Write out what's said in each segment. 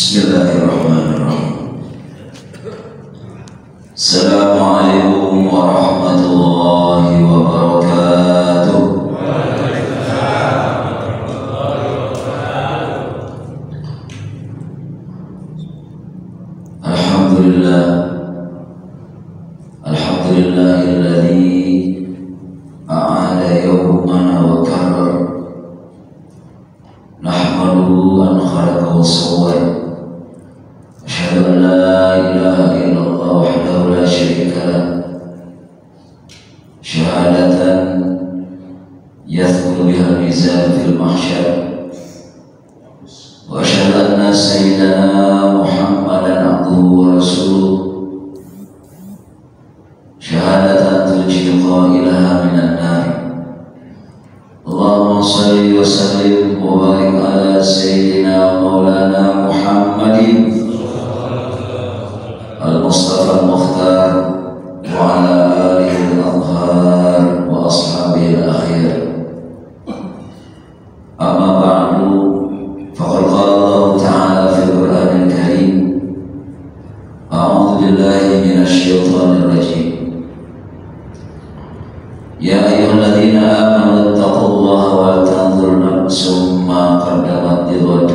Bismillahirrahmanirrahim. Assalamualaikum warahmatullahi wabarakatuh. Alhamdulillah, alhamdulillahilladzi a'ada yawmana wa karrar. Nahmaduhu an khalaqa wa sawwar. Asyhadu an la ilaha illallah wahdahu la syarika lah, syahadatan yathqulu biha al-mizan fil mahsyar. Wa asyhadu anna sayyidana Muhammadan abduhu wa rasuluh, syahadatan tunji qailaha minan nar. Allahumma salli wa sallim wa barik ala sayyidina maulana Muhammadin al-Mustafa al-Mukhtar wa ala alihi al-Adhar wa ashabihi al-akhir. Amma ba'du, faqad qala Allah ta'ala fi al-Qur'an al-Karim, a'udhu billahi minasy syaithanir rajim. Ya ayyuhalladzina amanu taqullaha wa tanzur nafsum ma qaddamat lighad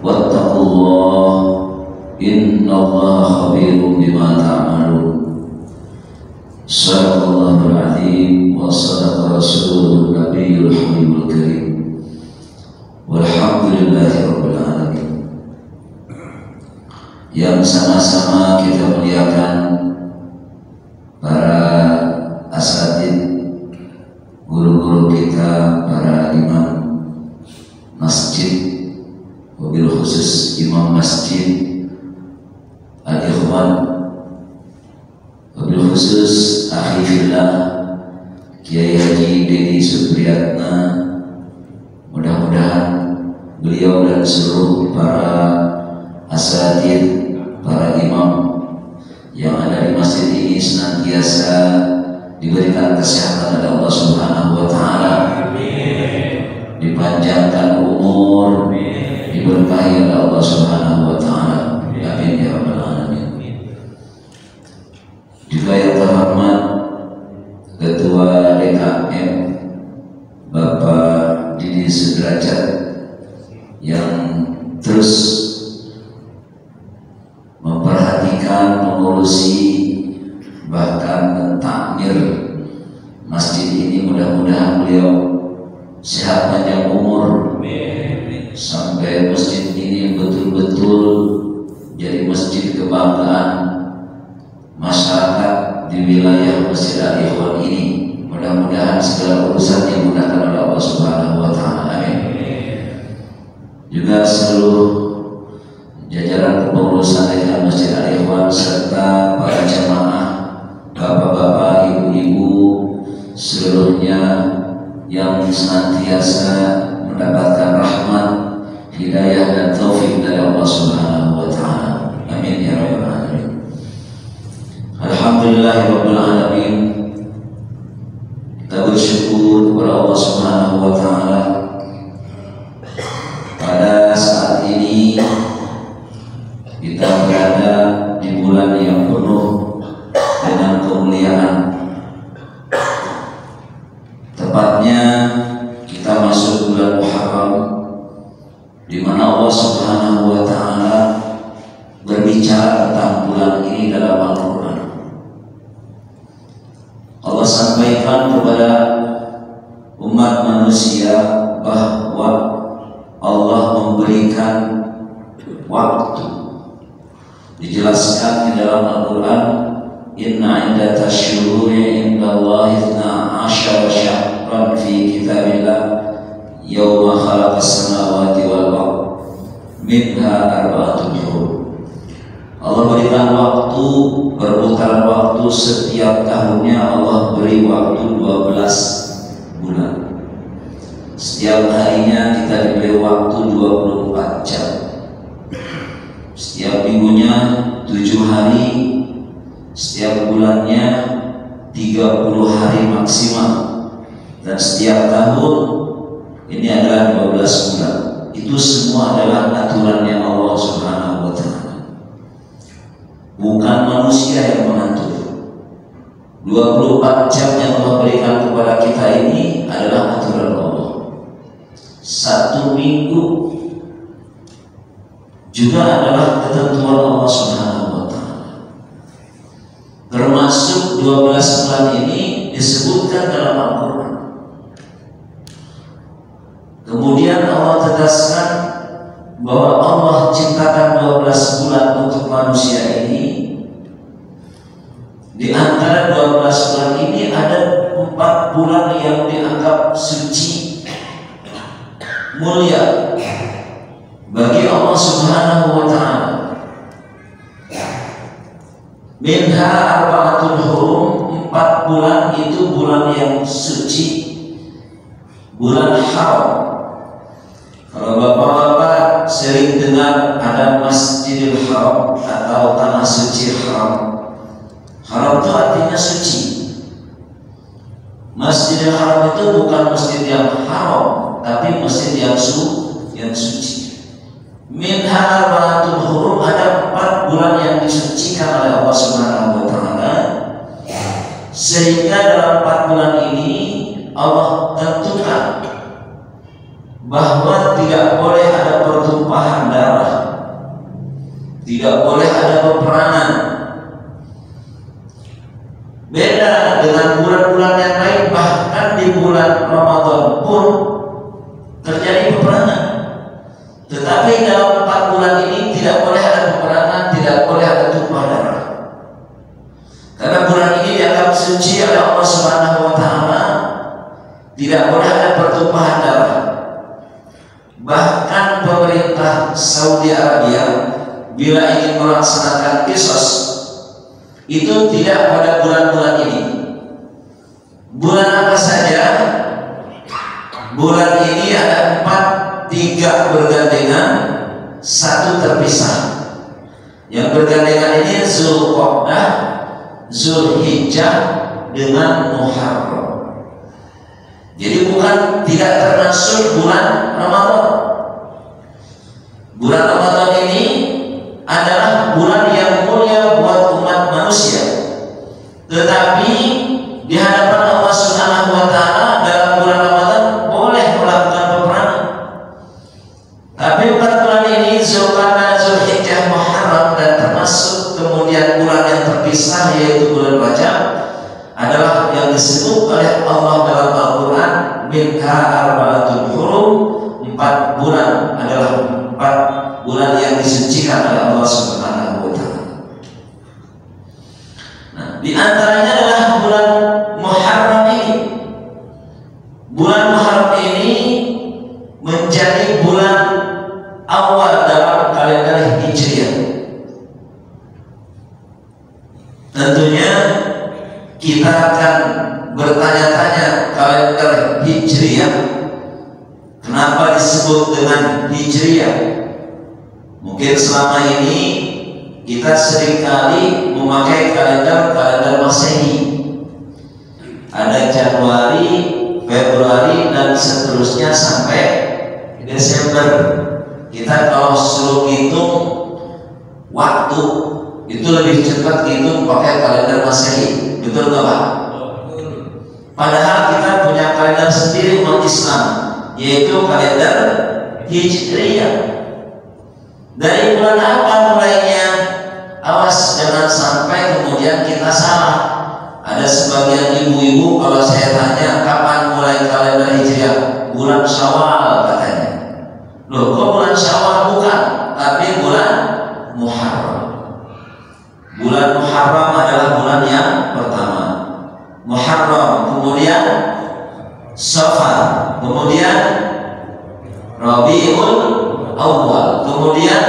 wattaqullaha innallaha khabirum bima ta'malun. Shadaqallahul azim wa shadaqa rasulun nabiyul habibul karim. Walhamdulillahi rabbil alamin. Yang sama-sama kita muliakan para asatid, guru-guru kita, para imam masjid, wabil khusus imam masjid al-ikhwan, wabil khusus akhi fillah Kiai Haji Dedi Supriyatna. Mudah-mudahan beliau dan seluruh para asatid, para imam yang ada di masjid ini senantiasa diberikan kesehatan oleh Allah Subhanahu wa Ta'ala, dipanjangkan umur, diberkahi oleh Allah Subhanahu wa Ta'ala. Amin ya rabbal alamin. Juga yang terhormat Ketua DKM Bapak Didi Sudrajat yang terus memperhatikan, mengurusi, bahkan mentakmir masjid ini. Mudah-mudahan beliau sehat panjang umur sampai masjid ini betul-betul jadi masjid kebanggaan masyarakat di wilayah Masjid Al-Ikhwan ini. Mudah-mudahan segala urusan dimudahkan oleh Allah Subhanahu wa Ta'ala. Amin. Juga seluruh jajaran kepengurusan dari Masjid Al-Ikhwan serta para jamaah, bapak-bapak, ibu-ibu, seluruhnya yang senantiasa mendapatkan rahmat, hidayah dan taufik dari Allah Subhanahu wa Ta'ala. Amin ya rabbal alamin. Alhamdulillahirabbil alamin. Kita bersyukur kepada Allah Subhanahu wa Ta'ala pada saat ini kita berada di bulan yang penuh dengan kemuliaan. Tepatnya kita masuk bulan Muharram, di mana Allah Subhanahu wa Ta'ala berbicara tentang bulan ini dalam Al-Quran. Allah sampaikan kepada umat manusia bahwa Allah memberikan waktu. Dijelaskan di dalam Al-Quran, inna iddatash syuhuri indallahi 12 syahran fi kitabillah yawma khalaqas samawati wal ardh minha arba'atun hurum. Allah berikan waktu, perputaran waktu setiap tahunnya Allah beri waktu 12 bulan. Setiap harinya kita diberi waktu 24 jam. Setiap minggunya 7 hari, setiap bulannya 30 hari maksimal, dan setiap tahun ini adalah 12 bulan. Itu semua adalah aturan yang Allah manusia yang mengatur. 24 jam yang Allah berikan kepada kita ini adalah aturan Allah. 1 minggu juga adalah ketentuan Allah Subhanahu wa Ta'ala. Termasuk 12 bulan ini disebutkan dalam Al-Quran. Kemudian Allah tegaskan bahwa Allah ciptakan 12 bulan untuk manusia ini. Di antara 12 bulan ini ada 4 bulan yang dianggap suci, mulia bagi Allah Subhanahu wa Ta'ala. Minha arba'atul hurum, 4 bulan itu bulan yang suci, bulan haram. Kalau bapak-bapak sering dengar ada Masjidil Haram atau tanah suci haram. Haram itu artinya suci. Masjidil Haram itu bukan masjid yang haram, tapi masjid yang suci. Minha arba'atul hurum, ada 4 bulan yang disucikan oleh Allah Subhanahu wa Ta'ala. Sehingga dalam 4 bulan ini Allah tentukan bahwa tidak boleh ada pertumpahan darah, tidak boleh ada peperangan. Beda dengan bulan-bulan yang lain, bahkan di bulan Ramadan pun terjadi peperangan. Tetapi dalam 4 bulan ini tidak boleh ada peperangan, tidak boleh ada tumpah darah. Karena bulan ini dianggap suci oleh Allah Subhanahu wa Ta'ala, tidak boleh ada pertumpahan darah. Bahkan pemerintah Saudi Arabia bila ingin melaksanakan qisas itu tidak pada bulan-bulan ini. Bulan apa saja? Bulan ini ada 4, 3 bergandengan, 1 terpisah. Yang bergandengan ini Zulqa'dah, Zulhijjah dengan Muharram. Jadi bukan tidak termasuk bulan Ramadan. Bulan Ramadan ini adalah bulan yang mulia buat umat manusia. Tetapi di hadapan Allah Subhanahu wa Ta'ala dalam bulan Ramadan boleh melakukan peperangan. Tapi 4 bulan ini Zulqa'dah, Zulhijjah, Muharram dan termasuk kemudian bulan yang terpisah yaitu bulan Rajab adalah yang disebut oleh Allah dalam Al-Quran minha arba'atul hurum, 4 bulan adalah 4 bulan yang disucikan oleh Allah Subhanahu wa Ta'ala. Nah, di antaranya adalah bulan Muharram ini. Bulan Muharram ini menjadi bulan awal dalam kalender Hijriah. Tentunya kita akan bertanya-tanya kalender Hijriah kenapa disebut dengan Hijriah. Mungkin selama ini kita seringkali memakai kalender Masehi. Ada Januari, Februari dan seterusnya sampai Desember. Kita kalau suruh hitung waktu itu lebih cepat hitung pakai kalender Masehi. Betul nggak Pak? Padahal kita punya kalender sendiri umat Islam, yaitu kalender Hijriah. Dari bulan apa mulainya? Awas jangan sampai kemudian kita salah. Ada sebagian ibu-ibu kalau saya tanya kapan mulai kalender Hijriah, bulan Syawal katanya. Loh, kok bulan Syawal? Bukan, tapi bulan Muharram. Bulan Muharram adalah bulan yang pertama. Muharram, kemudian Safar, kemudian Rabiul Awal, kemudian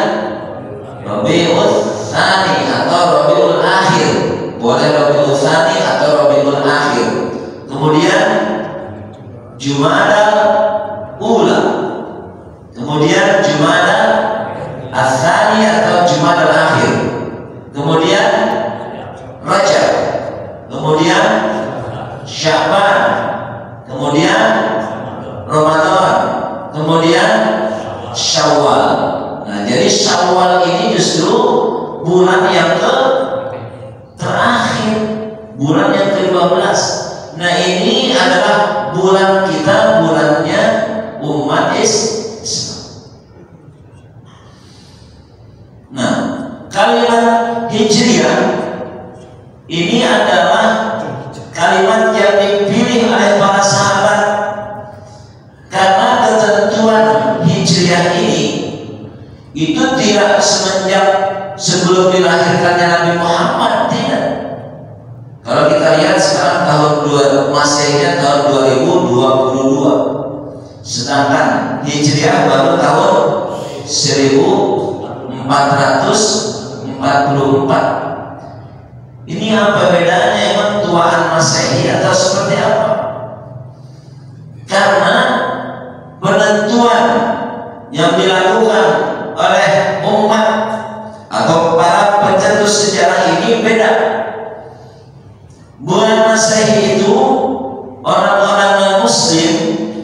Rabiul Tsani atau Rabiul Akhir. Boleh Rabiul Tsani atau Rabiul Akhir. Kemudian Jumadal Ula, kemudian Jumadal Ats-Tsani atau Jumadal Akhir, kemudian Rajab, kemudian Sya'ban, kemudian Ramadan, kemudian Syawal. Nah, jadi Syawal ini justru bulan yang kalimat Hijriah ini adalah kalimat yang dipilih oleh para sahabat karena ketentuan Hijriah ini itu tidak semenjak sebelum dilahirkannya Nabi Muhammad, tidak. Kalau kita lihat sekarang tahun Masehinya tahun 2022, sedangkan Hijriah baru tahun 1444. Ini apa bedanya? Emang tuaan Masehi atau seperti apa? Karena penentuan yang dilakukan oleh umat atau para pencetus sejarah ini beda. Bulan Masehi itu orang-orang non-Muslim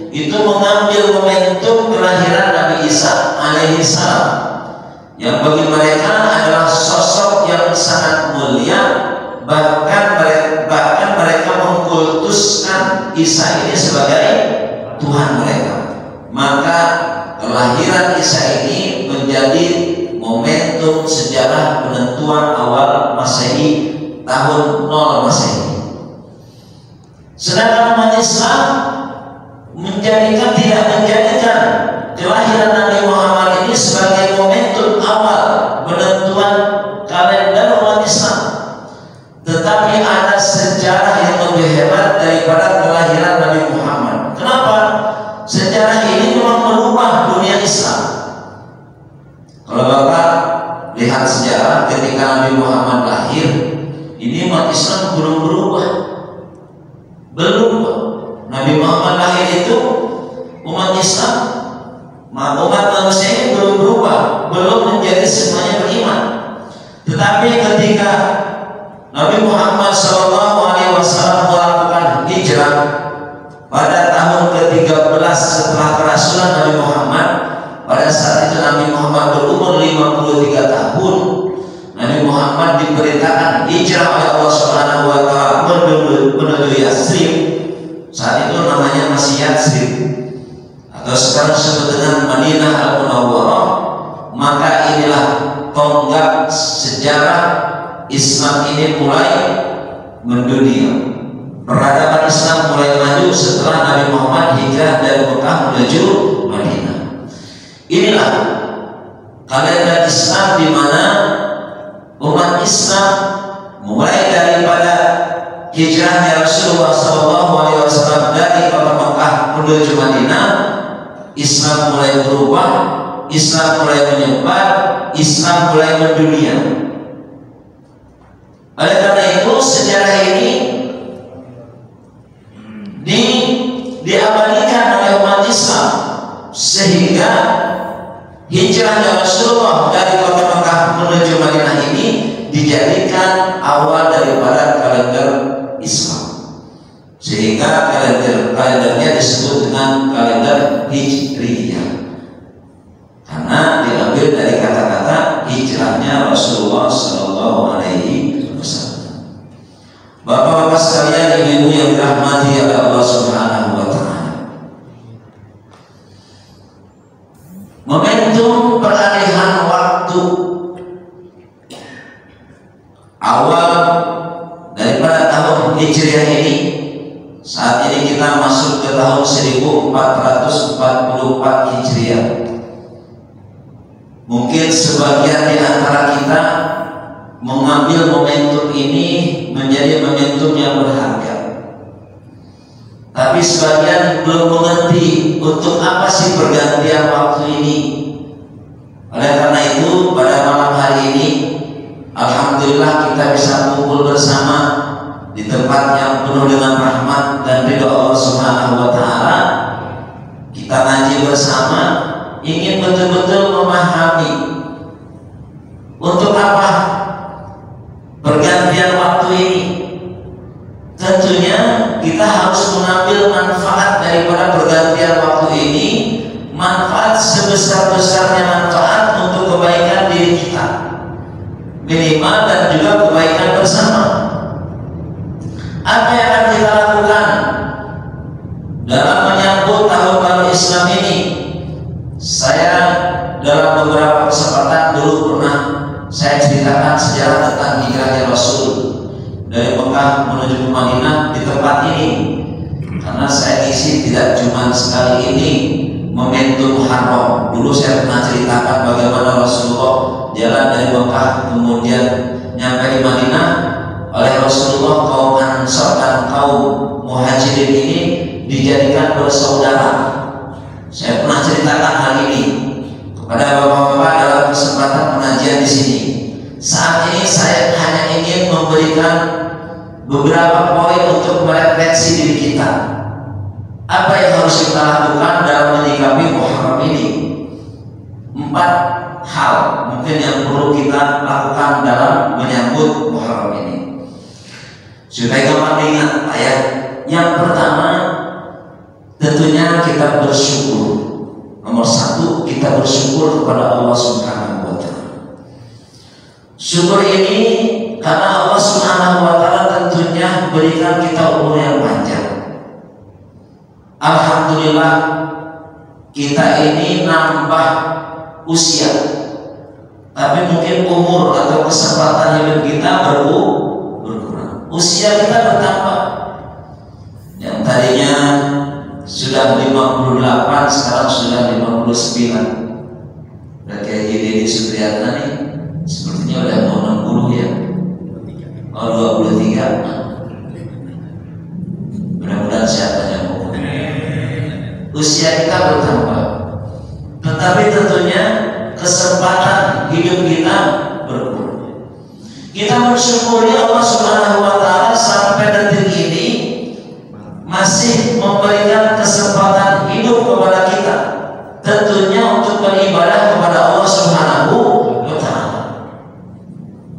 itu mengambil momentum kelahiran Nabi Isa alaihi salam, yang bagi mereka adalah sosok yang sangat mulia, bahkan mereka mengkultuskan Isa ini sebagai Tuhan mereka. Maka kelahiran Isa ini menjadi momentum sejarah penentuan awal Masehi, tahun 0 Masehi. Sedangkan umat Islam tidak menjadikan kelahiran Nabi Muhammad ini sebagai momentum awal penentuan kalender umat Islam, tetapi ada sejarah yang lebih hebat daripada kelahiran Nabi Muhammad. Kenapa? Sejarah ini memang merubah dunia Islam. Kalau Bapak lihat sejarah ketika Nabi Muhammad lahir, ini umat Islam belum berubah. Belum. Nabi Muhammad lahir itu umat Islam, umat manusia ini belum berubah, belum menjadi semuanya beriman. Tetapi ketika Nabi Muhammad SAW melakukan hijrah pada tahun ke-13 setelah kerasulan Nabi Muhammad, pada saat itu Nabi Muhammad berumur 53 tahun. Nabi Muhammad diperintahkan hijrah oleh Allah Subhanahu wa taala menuju Yatsrib. Saat itu namanya masih Yatsrib, atau sekarang disebut dengan Madinah Al-Munawwarah. Maka inilah tonggak sejarah Islam ini mulai mendunia. Peradaban Islam mulai maju setelah Nabi Muhammad hijrah dari Mekah menuju Madinah. Inilah kalender Islam di mana umat Islam mulai daripada hijrahnya Rasulullah SAW dari kota Mekah menuju Madinah, Islam mulai berubah, Islam mulai menyebar, Islam mulai mendunia. Oleh karena itu sejarah ini diabadikan oleh umat Islam, sehingga hijrahnya Rasulullah dari kota Mekah menuju Madinah ini dijadikan awal daripada kalender Islam, sehingga kalendernya disebut dengan kalender Hijriyah, karena diambil dari kata-kata hijrahnya Rasulullah SAW. Bapak-bapak sekalian, ibu-ibu yang dirahmati oleh Allah Subhanahu wa taala, momentum peralihan waktu awal daripada tahun Hijriah ini, saat ini kita masuk ke tahun 1444 Hijriah. Mungkin sebagian di antara kita mengambil momentum ini menjadi momentum yang berharga, tapi sebagian belum mengerti untuk apa sih pergantian waktu ini. Oleh karena itu pada malam hari ini alhamdulillah kita bisa kumpul bersama di tempat yang penuh dengan rahmat dan ridha Allah Subhanahu wa taala. Kita ngaji bersama, ingin betul-betul memahami untuk apa pergantian waktu ini. Tentunya kita harus mengambil manfaat daripada pergantian waktu ini, manfaat sebesar-besarnya manfaat untuk kebaikan diri kita minimal dan juga kebaikan bersama. Apa yang akan kita lakukan dalam menyambut tahun baru Islam ini? Saya dalam beberapa kesempatan dulu pernah saya ceritakan sejarah tentang hijrahnya Rasul dari Mekah menuju ke Madinah di tempat ini, karena saya isi tidak cuma sekali ini momentum haram. Dulu saya pernah ceritakan bagaimana Rasulullah jalan dari Mekah kemudian nyampe di Madinah. Oleh Rasulullah kaum Ansar dan kaum Muhajirin ini dijadikan bersaudara. Saya pernah ceritakan hal ini kepada bapak-bapak dalam kesempatan pengajian di sini. Saat ini saya hanya ingin memberikan beberapa poin untuk merefleksi diri kita. Apa yang harus kita lakukan dalam menyikapi Muharram ini? 4 hal mungkin yang perlu kita lakukan dalam menyambut Muharram ini, supaya gampang diingat, ya. Yang pertama, tentunya kita bersyukur. Nomor 1, kita bersyukur kepada Allah Subhanahu wa Ta'ala. Syukur ini karena Allah Subhanahu wa Ta'ala tentunya berikan kita umur yang panjang. Alhamdulillah, kita ini nambah usia, tapi mungkin umur atau kesempatan hidup kita berkurang. Usia kita bertambah. Yang tadinya sudah 58 sekarang sudah 59. Udah kayak Deddy Supriyatna nih, sepertinya udah mau 60 ya. Oh 23. Mudah-mudahan siapanya mau. Usia kita bertambah, tetapi tentunya kesempatan hidup kita berkurang. Kita bersyukuri Allah Subhanahu wa Ta'ala sampai detik ini masih memberikan kesempatan hidup kepada kita, tentunya untuk beribadah kepada Allah Subhanahu wa Ta'ala.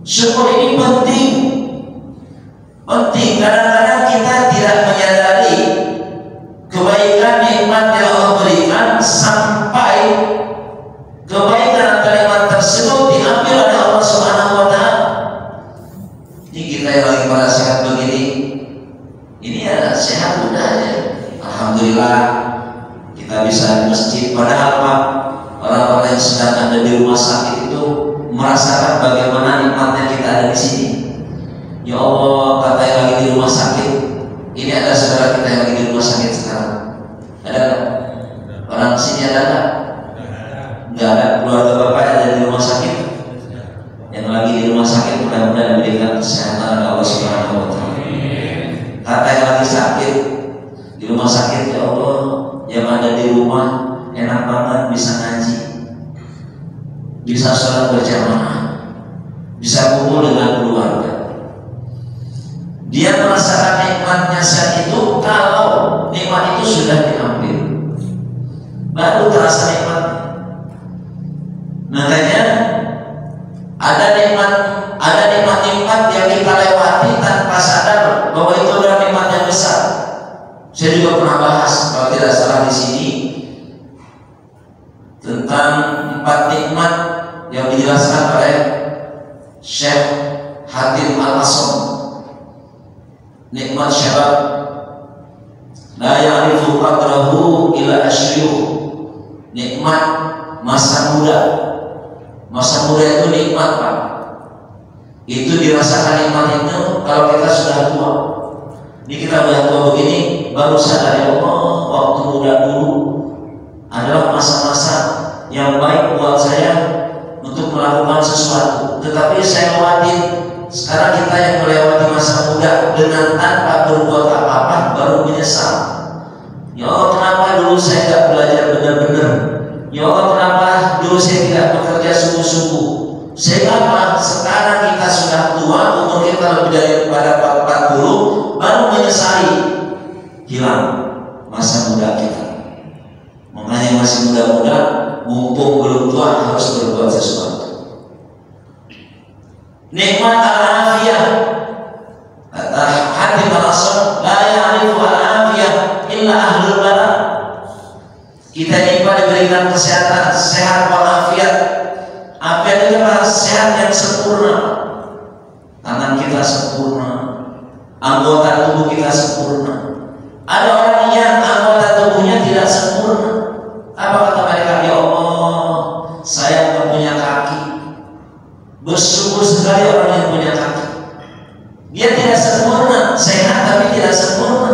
Syukur ini penting. Kadang-kadang kita tidak menyadari kebaikan nikmat yang Allah berikan sampai kebaikan kalimat tersebut diambil oleh Allah Subhanahu wa Ta'ala. Ini kita yang lagi pada sehat begini, ini ya sehat udah ya, alhamdulillah kita bisa di masjid. Padahal Pak, orang-orang yang sedang ada di rumah sakit itu merasakan bagaimana nikmatnya kita ada di sini. Ya Allah, kata yang lagi di rumah sakit, ini ada saudara kita yang lagi di rumah sakit sekarang. Ada nggak? Orang di sini ada nggak? Nggak ada. Keluarga bapak yang ada di rumah sakit, yang lagi di rumah sakit, mudah-mudahan diberikan kesehatan oleh Allah Subhanahu wa Ta'ala. Kata yang lagi sakit di rumah sakit, ya Allah, yang ada di rumah enak banget bisa ngaji, bisa sholat berjamaah, bisa kumpul dengan keluarga. Dia merasakan nikmatnya saat itu kalau nikmat itu sudah diambil, baru terasa nikmatnya. Makanya ada nikmat-nikmat yang kita lewati tanpa sadar bahwa itu adalah nikmat yang besar. Saya juga pernah bahas kalau tidak salah di sini tentang 4 nikmat yang dijelaskan oleh Syekh Hatim Al-Asam. Nikmat syabab la ya'rifu qadrahu illa asyrihu. Nikmat masa muda. Masa muda itu nikmat, Pak. Itu dirasakan nikmat itu kalau kita sudah tua. Ini kita udah tua begini baru sadar, ya Allah, waktu muda dulu adalah masa-masa yang baik buat saya untuk melakukan sesuatu. Tetapi saya lewatin. Sekarang kita yang melewati masa muda dengan tanpa berbuat apa-apa baru menyesal. Ya Allah, kenapa dulu saya tidak belajar benar-benar? Ya Allah, kenapa dulu saya tidak bekerja sungguh-sungguh? Sehingga apa? Sekarang kita sudah tua, umur kita lebih daripada 40, baru menyesali hilang masa muda kita. Makanya masih muda-muda, mumpung belum tua harus berbuat sesuatu. Nikmat al-afiyah, kata Hatim Al-Asam, la ya'rifu al-afiyah illa ahlul bala. Kita ini diberikan kesehatan, sehat walafiat. Afiat itu adalah sehat yang sempurna. Tangan kita sempurna, anggota tubuh kita sempurna. Ada orang yang anggota tubuhnya tidak sempurna. Apa kata mereka? Ya Allah, saya nggak punya kaki. Bersyukur sekali orang yang punya kaki. Dia tidak sempurna, sehat tapi tidak sempurna.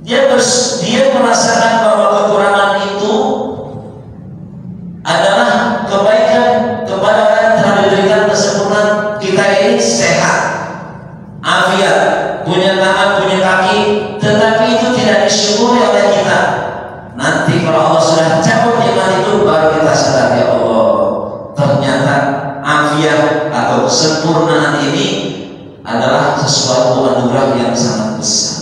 Dia merasakan bahwa kekurangan itu adalah kebaikan kepada orang yang telah diberikan kesempurnaan. Kita ini sehat, afiat, punya tangan, punya kaki, tetapi itu tidak disyukuri oleh kita. Nanti kalau Allah sudah cabut nikmat itu, baru kita sadar, ya Allah, ternyata afiat atau kesempurnaan ini adalah sesuatu anugerah yang sangat besar.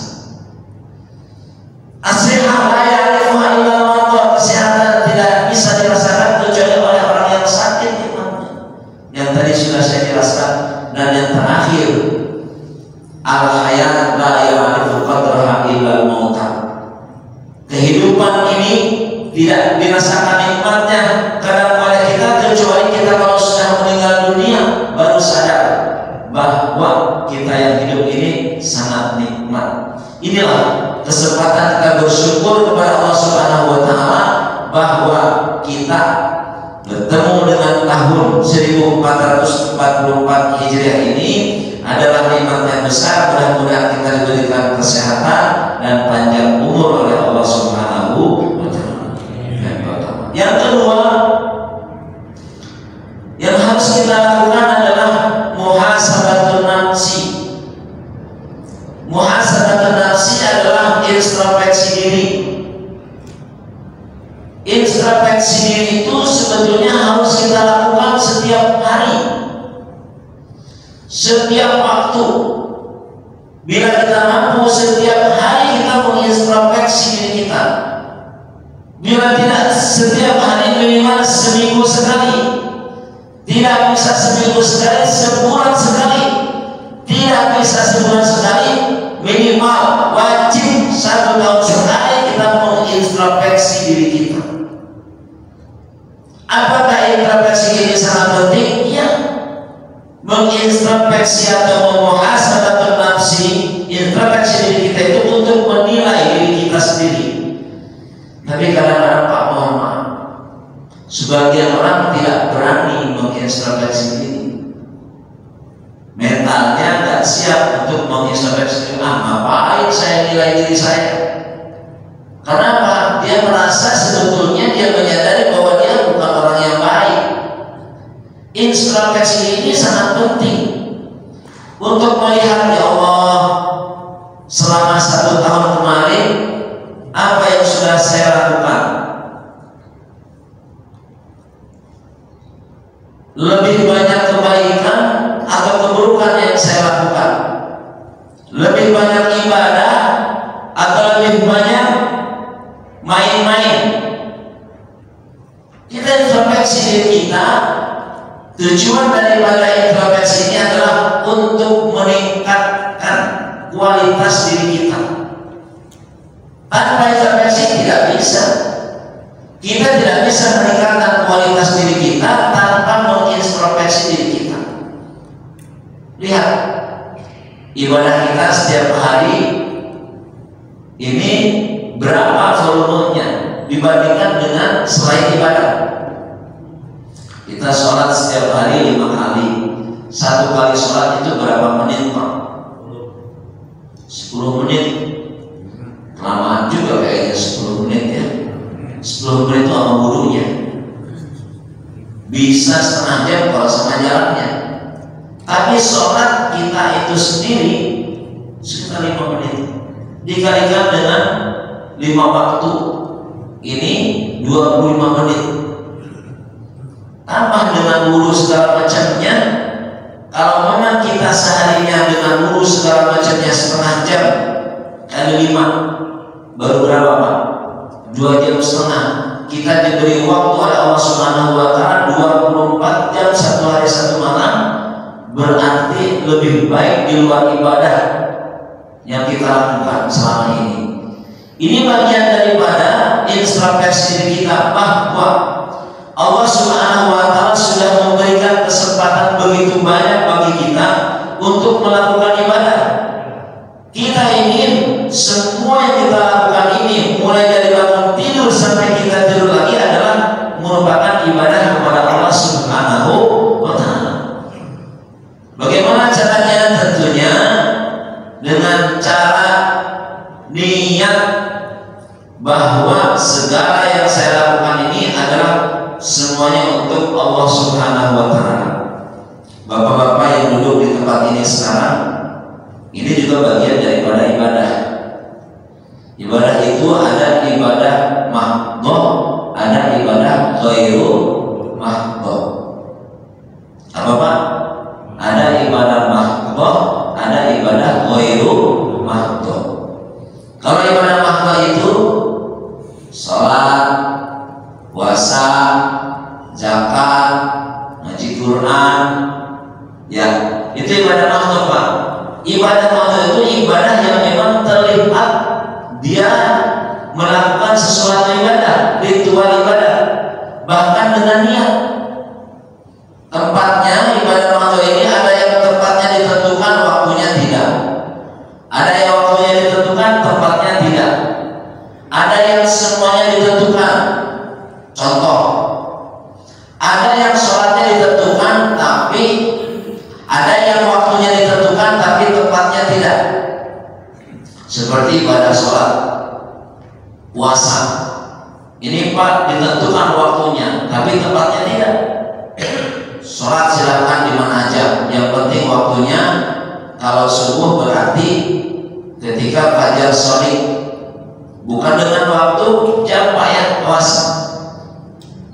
As-sihah la ya'rifuha illa al-mardah. Kesehatan tidak bisa dirasakan kecuali oleh orang yang sakit nikmatnya. Yang tadi sudah saya jelaskan. Dan yang terakhir, al-hayat la ya'rifu qadraha illa al-maut. Kehidupan ini tidak dirasakan nikmatnya kadang oleh kita kecuali kita kalau sudah meninggal dunia baru sadar bahwa kita yang hidup ini sangat nikmat. Inilah kesempatan kita bersyukur kepada Allah Subhanahu wa taala bahwa kita bertemu dengan tahun 1444 Hijriah ini adalah nikmat yang besar. Mudah-mudahan kita diberikan kesehatan dan panjang umur oleh Allah Subhanahu wa taala. Yang kedua yang harus kita lakukan adalah muhasabatun nafsi. Muhasabatun nafsi adalah introspeksi diri. Introspeksi diri itu sebetulnya harus kita lakukan setiap hari, setiap waktu. Bila kita mampu setiap hari kita mengintrospeksi diri kita. Bila tidak, setiap hari minimal seminggu sekali. Tidak bisa seminggu sekali, sebulan sekali. Tidak bisa sebulan sekali, minimal wajib 1 tahun sekali kita mengintrospeksi diri kita. Apakah introspeksi ini sangat penting? Ya. Mengintrospeksi atau memuhasabatun nafsi, introspeksi diri kita itu untuk menilai diri kita sendiri. Tapi kadang-kadang Pak Muhammad, sebagian orang tidak berani mengintrospeksi diri. Mentalnya nggak siap untuk mengintrospeksi diri. Ngapain saya nilai diri saya? Kenapa? Dia merasa sebetulnya dia menyadari bahwa dia bukan orang yang baik. Introspeksi ini sangat penting untuk melihat, ya Allah, selama 1 tahun kemarin apa yang sudah saya lakukan. Lebih banyak kebaikan atau keburukan yang saya lakukan. Lebih banyak ibadah atau lebih banyak main-main. Kita introspeksi diri kita. Tujuan daripada introspeksi ini adalah untuk meningkatkan kualitas diri kita. Tanpa introspeksi tidak bisa. Kita tidak bisa meningkatkan kualitas diri kita tanpa mengintrospeksi diri kita. Lihat, ibadah kita setiap hari ini berapa volumenya dibandingkan dengan selain ibadah. Kita sholat setiap hari 5 kali. 1 kali sholat itu berapa menit, Pak? 10 menit. Lamaan juga kayaknya 10 menit ya. 10 menit itu sama wudunya. Bisa setengah jam kalau sama jalannya. Tapi sholat kita itu sendiri sekitar 5 menit. Dikalikan dengan 5 waktu. Ini 25 menit. Tambah dengan wudu segala macamnya. Kalau memang kita seharinya dengan wudu segala macamnya setengah jam kali 5, baru berapa, Pak? 2 jam setengah. Kita diberi waktu oleh Allah Subhanahu wa taala 24 jam 1 hari 1 malam. Berarti lebih baik di luar ibadah yang kita lakukan selama ini. Ini bagian daripada introspeksi diri kita bahwa Allah Subhanahu wa taala sudah memberikan kesempatan begitu banyak bagi kita untuk melakukan ibadah. Kita ingin semua yang kita lakukan ini, mulai dari bangun tidur sampai kita tidur lagi, adalah merupakan ibadah kepada Allah Subhanahu Allah Subhanahu wa Ta'ala. Bapak-bapak yang duduk di tempat ini sekarang, ini juga bagian daripada ibadah. Ibadah itu ada ibadah mahdhah, ada ibadah ghairu mahdhah. Apa Pak? Ada ibadah mahdhah, ada ibadah ghairu mahdhah. Kalau ibadah mahdhah itu salat, puasa, zakat, ngaji Quran, ya, itu ibadah mahdhah Pak. Ibadah mahdhah itu ibadah yang memang terlihat dia melakukan sesuatu ibadah, ritual ibadah, bahkan dengan niat. Tempatnya ibadah mahdhah ini ada yang tempatnya ditentukan, waktunya tidak. Ada yang waktunya ditentukan, tempatnya tidak. Ada yang semuanya ditentukan. Contoh, ada yang sholatnya ditentukan, tapi ada yang waktunya ditentukan, tapi tempatnya tidak. Seperti ibadah sholat, puasa. Ini Pak ditentukan waktunya, tapi tempatnya tidak. Sholat silakan di mana aja, yang penting waktunya. Kalau subuh berarti ketika fajar shadiq, bukan dengan waktu jam Pak ya, puasa.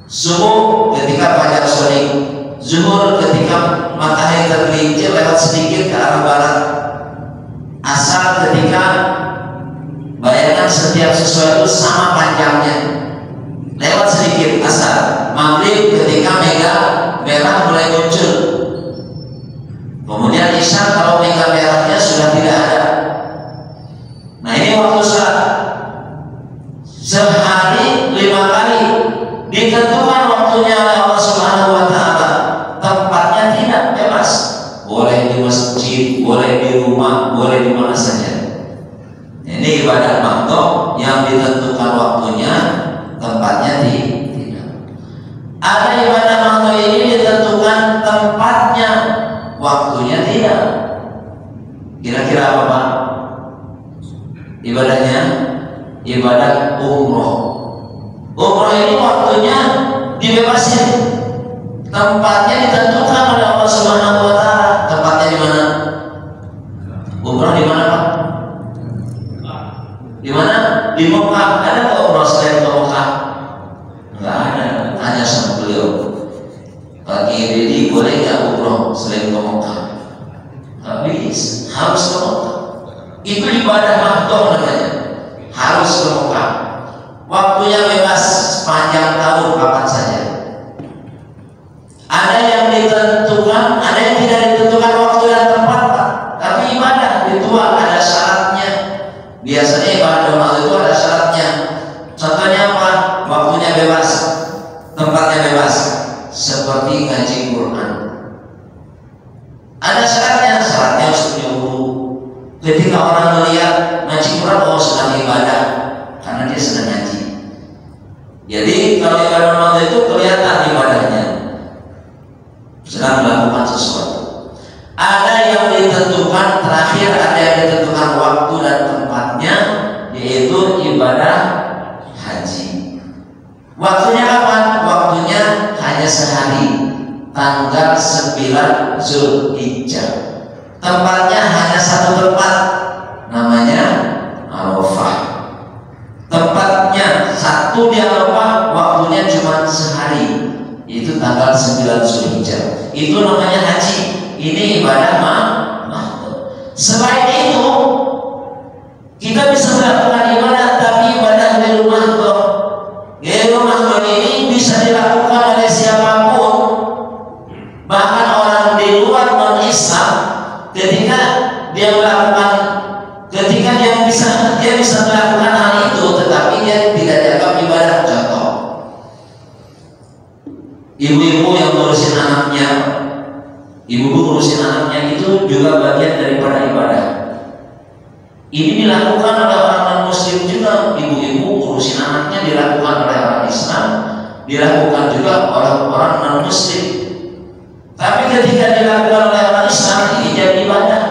Subuh ketika fajar shadiq, zuhur ketika matahari tergelincir lewat sedikit ke arah barat, asar ketika bayangkan setiap sesuatu sama panjangnya lewat sedikit asar, maghrib ketika merah mulai muncul, kemudian isya kalau merahnya sudah tidak ada. Nah ini waktu sholat sehari 5 kali ditentukan waktunya oleh Allah Subhanahu wa Ta'ala, tempatnya tidak, bebas, boleh di masjid, boleh di rumah, boleh di mana saja. Ini ibadah mahdhah yang ditentukan waktunya, tempatnya tidak. Ada ibadah mahdhah ini ditentukan tempatnya, waktunya tidak. Kira-kira apa Pak? Ibadahnya ibadah umroh. Umroh ini waktunya dibebasin, tempatnya ditentukan oleh Allah Subhanahu wa Ta'ala. Tempatnya di mana? Umroh di mana Pak? Di mana? Di Mekah. Ada nggak umroh selain ke Mekah? Nggak ada. Hanya sama beliau. Pak Dedi boleh nggak umroh selain ke Mekah? Nggak bisa. Harus ke Mekah. Itu ibadah mahdhah namanya. Harus ke Mekah. Waktunya bebas sepanjang tahun kapan saja. Ada yang ditentukan, ada yang tidak ditentukan waktu dan tempat Pak. Tapi ibadah ritual ada syaratnya. Biasanya ibadah mahdhah itu ada syaratnya. Contohnya apa? Waktunya bebas, tempatnya bebas. Seperti ngaji Quran. Ada syaratnya, syaratnya harus punya wudu. Ketika orang melihat ngaji Quran, oh sedang ibadah, karena dia sedang ngaji. Jadi kalau ibadah mahdhah itu kelihatan ibadahnya, sedang melakukan sesuatu. Ada yang ditentukan terakhir, ada yang ditentukan waktu dan tempatnya, yaitu ibadah haji. Waktunya kapan? Waktunya hanya sehari, tanggal 9 Zulhijjah. Tempatnya hanya satu tempat, namanya Arafah. Tempatnya satu di Arafah, waktunya cuma sehari, itu tanggal 9 Zulhijjah. Itu namanya haji. Ini ibadah mahdhah. Selain itu, kita bisa melakukan ibadah, tapi ibadah ghairu mahdhah. Ghairu mahdhah ini bisa dilakukan oleh siapapun, bahkan orang di luar non-Islam. Ketika dia bisa melakukan hal itu, tetapi dia tidak dianggap ibadah. Contoh, ibu-ibu yang ngurusin anaknya, ibu-ibu ngurusin anaknya itu juga bagian daripada ibadah. Ini dilakukan oleh orang non-Muslim juga. Ibu-ibu ngurusin anaknya dilakukan oleh orang Islam, dilakukan juga oleh orang non-Muslim. Tapi ketika dilakukan oleh orang Islam, ini jadi ibadah.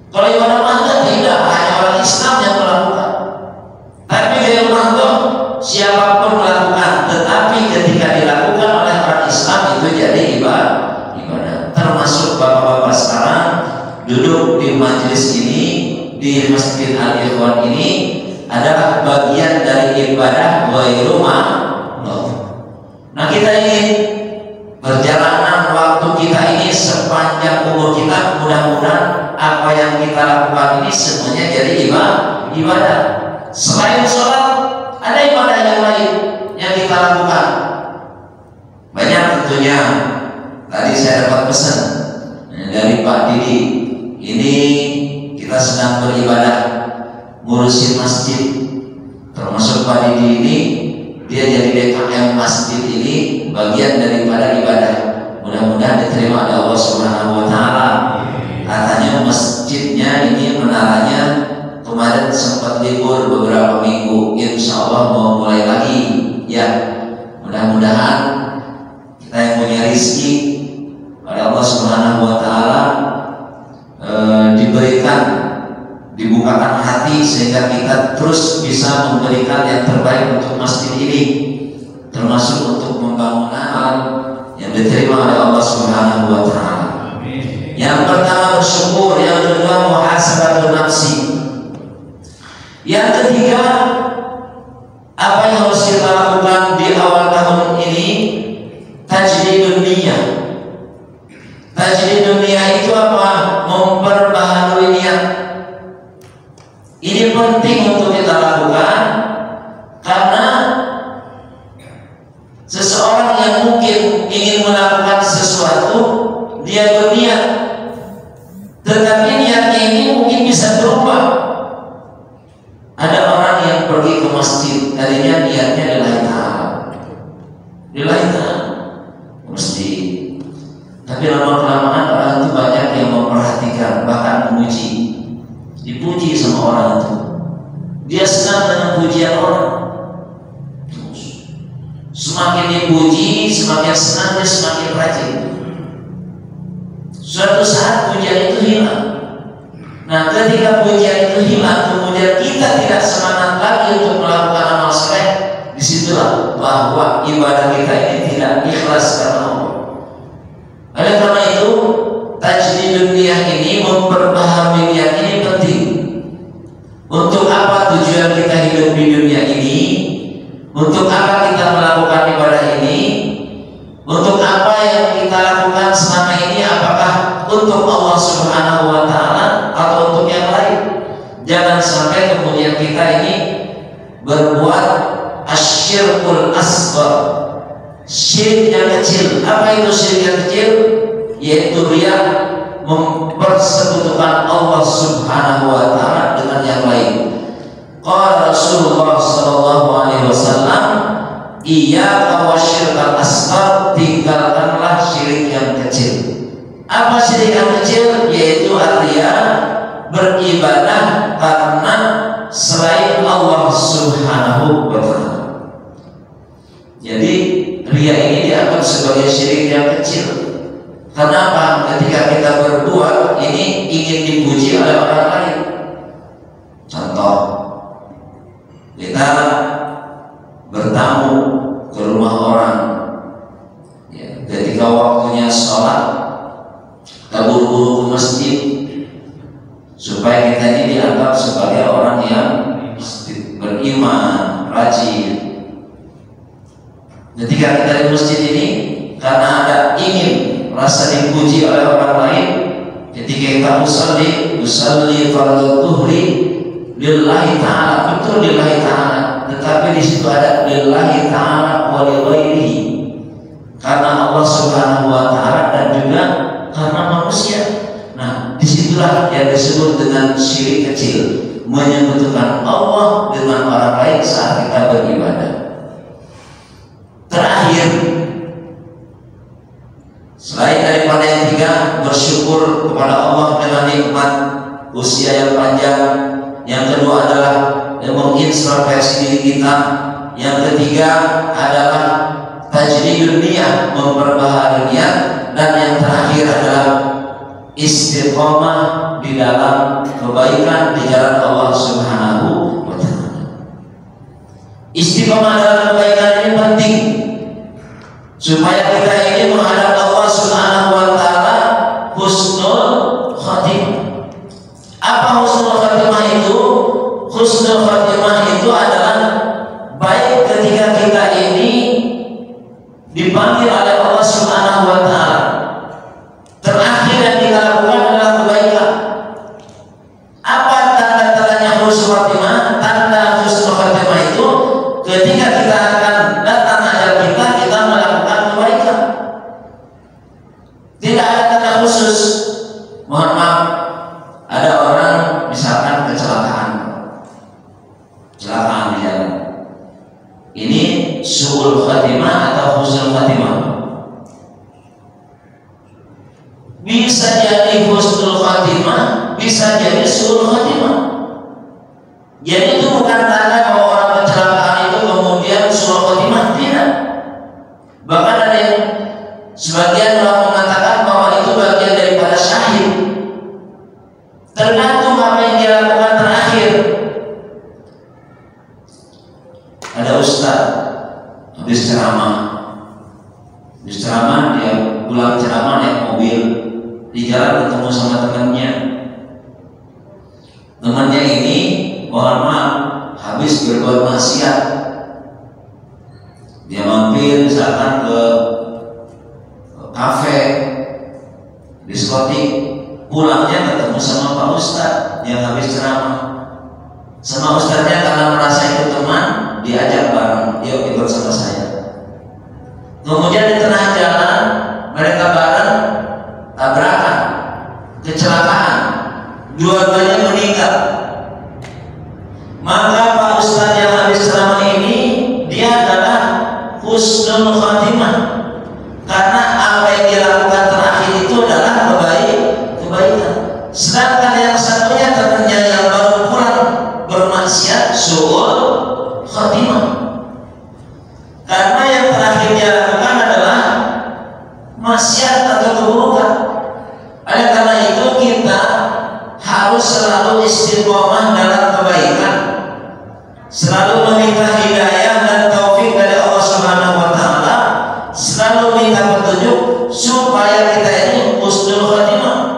Kalau ibadah mahdhah tidak, hanya orang Islam yang melakukan. Tapi ghairu mahdhah siapapun melakukan, tetapi ketika dilakukan oleh di Masjid Al-Ikhwan ini adalah bagian dari ibadah ghairu ma'lum. Nah, kita ingin perjalanan waktu kita ini sepanjang umur kita, mudah-mudahan apa yang kita lakukan ini semuanya jadi ibadah. Selain sholat, ada ibadah yang lain yang kita lakukan. Banyak tentunya. Tadi saya dapat pesan dari Pak Didi. Ini kita sedang beribadah, ngurusin masjid. Termasuk Pak Didi ini, dia jadi DKM masjid ini, bagian daripada ibadah. Mudah-mudahan diterima oleh Allah Subhanahu wa Ta'ala. Katanya masjidnya ini, menaranya kemarin sempat libur beberapa minggu, insya Allah mau mulai lagi. Ya, mudah-mudahan kita yang punya rezeki oleh Allah Subhanahu wa Ta'ala diberikan, dibukakan hati sehingga kita terus bisa memberikan yang terbaik untuk masjid ini, termasuk untuk pembangunan yang diterima oleh Allah Subhanahu wa Ta'ala. Yang pertama bersyukur, yang kedua muhasabatun nafsi, yang ketiga apa yang harus kita lakukan di awal tahun ini, tajdidun niyah. Tajdidun niyah itu apa? Memperbaharui niat. Ini penting untuk kita lakukan karena seseorang yang mungkin ingin melakukan sesuatu, dia berniat, tetapi niatnya ini mungkin bisa berubah. Ada orang yang pergi ke masjid, tadinya niatnya lillahi ta'ala, lillahi ta'ala masjid, tapi lama-kelamaan orang itu banyak yang memperhatikan, bahkan memuji, dipuji sama orang itu. Dia senang dengan pujian orang. Semakin dipuji, semakin senang, dia semakin rajin. Suatu saat pujian itu hilang. Nah, ketika pujian itu hilang, kemudian kita tidak semangat lagi untuk melakukan amal soleh, disitulah bahwa ibadah kita ini tidak ikhlas karena Allah. Oleh karena itu, tajdidun niyah ini, memperbaharui niat ini penting. Untuk apa tujuan kita hidup di dunia ini? Untuk apa kita melakukan ibadah ini? Untuk apa yang kita lakukan selama ini? Apakah untuk Allah Subhanahu wa Ta'ala atau untuk yang lain? Jangan sampai kemudian kita ini berbuat asyirkul asghar, syirik yang kecil. Apa itu syirik yang kecil? Yaitu riya, mempersekutukan Allah Subhanahu wa Ta'ala dengan yang lain. Qala Rasulullah sallallahu alaihi wasallam, iyyaka wasyirkal asghar, tinggalkanlah syirik yang kecil. Apa syirik yang kecil? Yaitu artinya beribadah karena selain Allah Subhanahu wa Ta'ala. Jadi riya ini dianggap sebagai syirik yang kecil. Kenapa? Ketika kita berbuat ini ingin dipuji oleh orang lain. Contoh, kita bertamu ke rumah orang, ya, ketika waktunya sholat, kita buru-buru ke masjid supaya kita ini dianggap sebagai orang yang beriman, rajin. Ketika kita di masjid ini, karena ada ingin rasa dipuji oleh orang lain, ketika kita usalli fardhu dhuhri lillahi ta'ala, betul lillahi ta'ala, tetapi di situ ada lillahi ta'ala wa li ghairihi, karena Allah Subhanahu wa Ta'ala dan juga karena manusia. Nah, disitulah yang disebut dengan syirik kecil, menyekutukan Allah dengan orang lain saat kita beribadah. Terakhir, selain daripada yang tiga, bersyukur kepada Allah dengan nikmat usia yang panjang. Yang kedua adalah mengintrospeksi diri kita. Yang ketiga adalah tajdidun niyah, memperbaharui niat. Dan yang terakhir adalah istiqomah di dalam kebaikan di jalan Allah Subhanahu wa Ta'ala. Istiqomah dalam kebaikan ini penting supaya kita ini menghadap Allah Subhanahu wa Ta'ala husnul khatimah. Apa husnul khatimah Tidak ada tanda khusus. Mohon maaf, ada orang misalkan kecelakaan di jalan. Ini su'ul khatimah atau husnul khatimah? Bisa jadi husnul khatimah, bisa jadi su'ul khatimah. Jadi itu bukan tanda bahwa orang kecelakaan itu kemudian su'ul khatimah, tidak. Bahkan ada yang sebagian orang mengatakan bahwa itu bagian daripada syahid. Tergantung apa yang dia lakukan terakhir. Ada ustaz habis ceramah, dia pulang ceramah naik mobil, di jalan ketemu sama temannya ini, mohon maaf, habis berbuat maksiat. Dia mampir misalkan ke kafe, diskotik, pulangnya ketemu sama Pak Ustadz yang habis ceramah. Sama ustadznya karena merasa itu teman, diajak bareng, yuk ikut sama saya. Kemudian di tengah jalan mereka bareng tabrakan, kecelakaan, dua-duanya meninggal. Maka Pak Ustadz yang habis ceramah ini, dia adalah husnul khatimah, karena apa yang dia lakukan terakhir itu adalah kebaikan. Sedangkan yang satunya temannya yang baru pulang bermaksiat, su'ul khatimah, karena yang terakhir dia lakukan adalah maksiat atau keburukan. Oleh karena itu kita harus selalu istiqomah dalam kebaikan, selalu meminta hidayah dan taufik dari Allah Subhanahu wa taala, selalu minta petunjuk supaya kita ini husnul khatimah.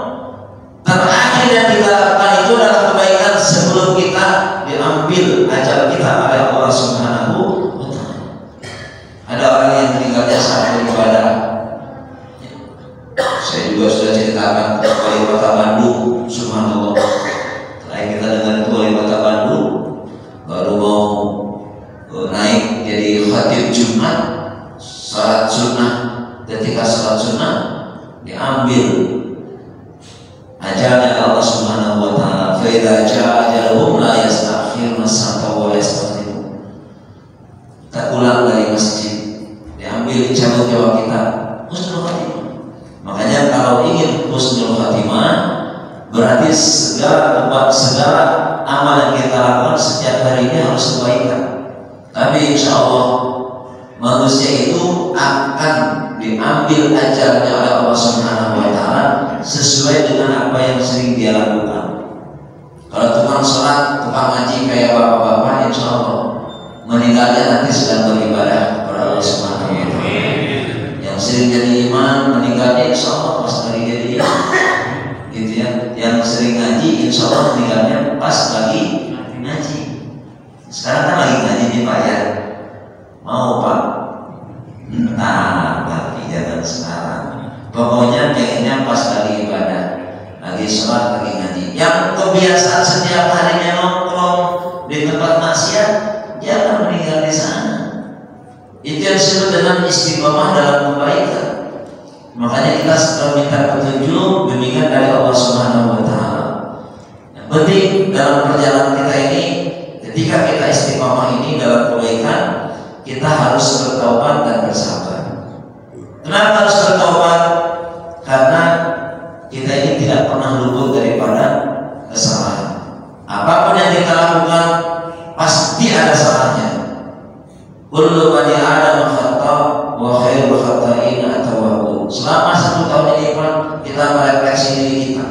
Terakhir yang kita lakukan itu adalah kebaikan sebelum kita diambil ajal kita oleh Allah Subhanahu wa taala. Ada orang yang meninggalnya saat beribadah. Saya juga sudah ceritakan ke wali kota Bandung, subhanallah. Selain kita dengar itu wali kota Bandung baru mau naik jadi khatib Jumat, salat sunnah. Ketika salat sunnah diambil ajalnya Allah Subhanahu wa taala. Fa idza jaa ajaluhum la yastakhiruna sa'atan wa la yastaqdimun. Tak pulang dari masjid, diambil cabut nyawa kita, husnul khatimah. Makanya kalau ingin husnul khatimah, berarti segala amal yang kita lakukan setiap harinya harus kebaikan. Tapi insya Allah manusia itu akan diambil ajalnya oleh Allah Subhanahu wa taala sesuai dengan apa yang sering dia lakukan. Kalau tukang sholat, tukang ngaji kayak bapak-bapak, insya Allah meninggalnya nanti sedang beribadah kepada Allah Subhanahu wa taala. Yang sering jadi imam meninggalnya insya Allah pas lagi jadi imam, gitu ya. Yang sering ngaji insya Allah meninggalnya pas lagi ngaji. Sekarang kan lagi ngaji nih Pak ya, mau Pak? Entar tapi jangan sekarang. Pokoknya pengennya pas lagi ibadah, lagi sholat, lagi ngaji. Yang kebiasaan setiap harinya nongkrong di tempat maksiat, jangan meninggal di sana. Itu yang disebut dengan istiqomah dalam kebaikan. Makanya kita selalu minta petunjuk, bimbingan dari Allah Subhanahu wa taala. Yang penting dalam perjalanan kita ini, ketika kita istiqomah ini dalam kebaikan, kita harus bertaubat dan bersabar. Kenapa harus bertaubat? Karena kita ini tidak pernah luput daripada kesalahan. Apapun yang kita lakukan pasti ada salahnya. Kullu bani Adam khata wa khairul khata'in at-tawwabun. Selama 1 tahun ini Pak, kita merefleksi diri kita.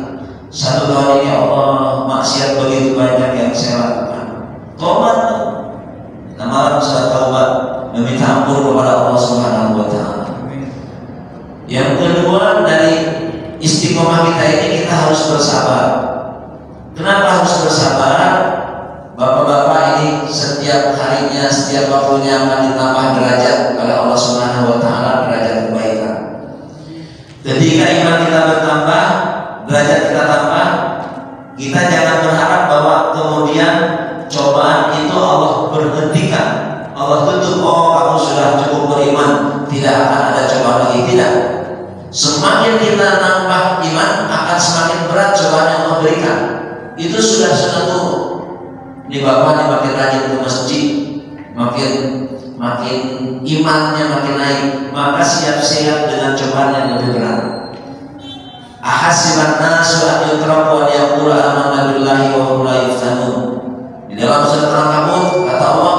1 tahun ini Allah, maksiat begitu banyak yang saya lakukan. Tobat. Kita malam sudah taubat, meminta ampun kepada Allah Subhanahu wa taala. Yang kedua, dari istiqomah kita ini kita harus bersabar. Kenapa harus bersabar? Bapak-bapak ini setiap harinya, setiap waktunya akan ditambah derajat oleh Allah Subhanahu wa taala, derajat kebaikan. Ketika iman kita bertambah, derajat kita tambah, kita jangan berharap bahwa kemudian cobaan itu Allah berhentikan, Allah tutup, oh kamu sudah cukup beriman, tidak akan ada cobaan lagi. Tidak. Semakin kita nambah iman, akan semakin berat cobaan yang Allah berikan. Itu sudah turun. Ini bapak ini makin rajin ke masjid, makin imannya makin naik, maka siap-siap dengan cobaan yang lebih berat. Ahasiban nasu an yutraku an yaqulu amanna billahi wa hum la yuftanun. Di dalam surat Al-Ankabut kata Allah,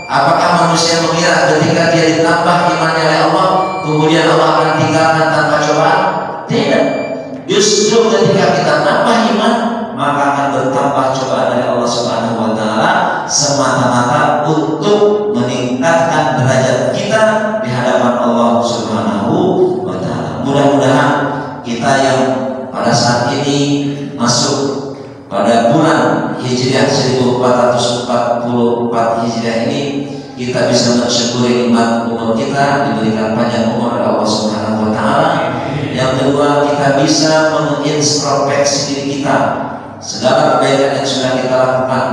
apakah manusia mengira ketika dia ditambah imannya oleh Allah, kemudian Allah akan tinggalkan tanpa cobaan? Tidak. Justru ketika kita tambah iman, maka akan bertambah cobaan dari Allah Subhanahu wa taala semata-mata untuk meningkatkan derajat kita di hadapan Allah Subhanahu wa taala. Mudah-mudahan kita yang pada saat ini masuk pada bulan Hijriah 1444 Hijriah ini, kita bisa mensyukuri nikmat umur kita diberikan panjang umur oleh Allah Subhanahu wa taala. Yang kedua, kita bisa mengintrospeksi diri kita. Segala kebaikan yang sudah kita lakukan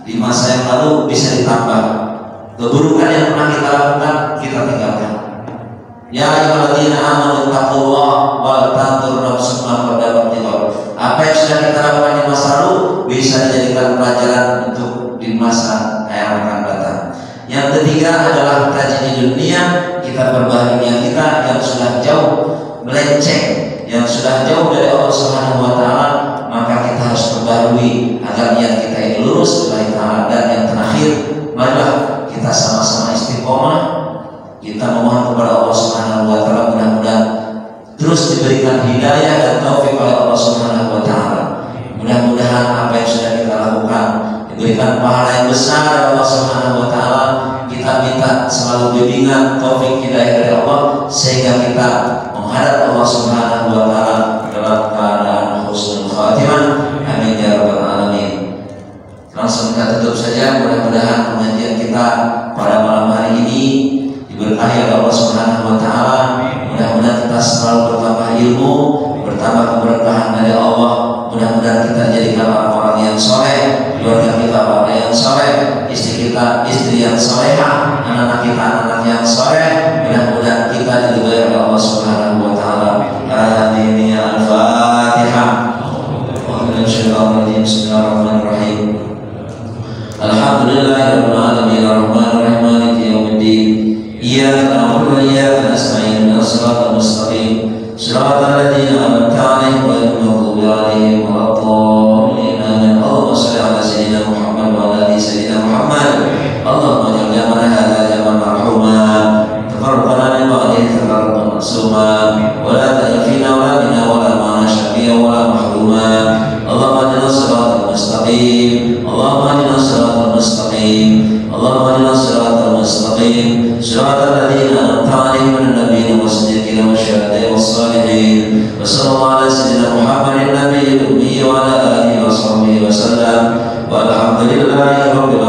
di masa yang lalu bisa ditambah. Keburukan yang pernah kita lakukan kita tinggalkan. Ya ayyuhalladzina amanu taqullaha wal tanzur nafsum ma qaddamat lighad. Apa yang sudah kita lakukan di masa lalu bisa dijadikan pelajaran untuk di masa yang akan datang. Yang ketiga adalah rajin di dunia, kita perbaharui niat kita yang sudah jauh melenceng, yang sudah jauh dari Allah Subhanahu wa taala, maka kita harus perbaharui agar niat kita ini lurus lillahi taala. Dan yang terakhir, marilah kita sama-sama istiqomah, kita memohon kepada Allah Subhanahu wa taala mudah-mudahan terus diberikan hidayah dan taufik oleh Allah Subhanahu wa taala. Mudah-mudahan apa yang sudah kita lakukan diberikan pahala yang besar dari Allah Subhanahu wa taala. Kita minta selalu bimbingan taufik hidayah dari Allah sehingga kita menghadap Allah Subhanahu wa taala dalam keadaan husnul khatimah. Amin ya rabbal alamin. Langsung kita tutup saja. Mudah-mudahan pengajian kita pada malam hari ini diberkahi oleh Allah Subhanahu wa taala. Mudah-mudahan kita selalu bertambah ilmu, bertambah keberkahan dari Allah. Mudah-mudahan kita jadikan orang-orang yang soleh, keluarga kita orang yang soleh, istri kita istri yang solehah, anak-anak kita anak-anak yang soleh. Mudah-mudahan kita diridhoi oleh Allah Subhanahu wa taala. Amin ya al-Fatihah. Bismillahirrahmanirrahim. Alhamdulillahirabbil alamin arrahmanir rahim maliki yaumiddin. Iyyaka na'budu wa iyyaka nasta'in. Shiratal mustaqim. Shiratal ladzina an'amta 'alaihim ghairil maghdubi 'alaihim waladdallin. Amin. Allahumma shalli 'ala sayyidina Muhammad wa 'ala ali sayyidina Muhammad. Allahumma ij'al jamana hadza jaman marhuma. Tafarraqna min ba'dihi tafarraqan ma'suma. Wa la taj'al fina wa la minna wa la ma'ana shaqiyan wa la mahruma. Allahumma ihdina shiratal mustaqim. Allahumma ihdina shiratal mustaqim. Allahumma ihdina shiratal mustaqim. Shiratal ladzina an'amta 'alaihim minan nabiyyin was-siddiqin wasyuhada'i was-shalihin. Wa sallallahu ala sayyidina Muhammadin nabiyil ummi wa ala alihi wa sahbihi wa sallam. Walhamdulillahi rabbil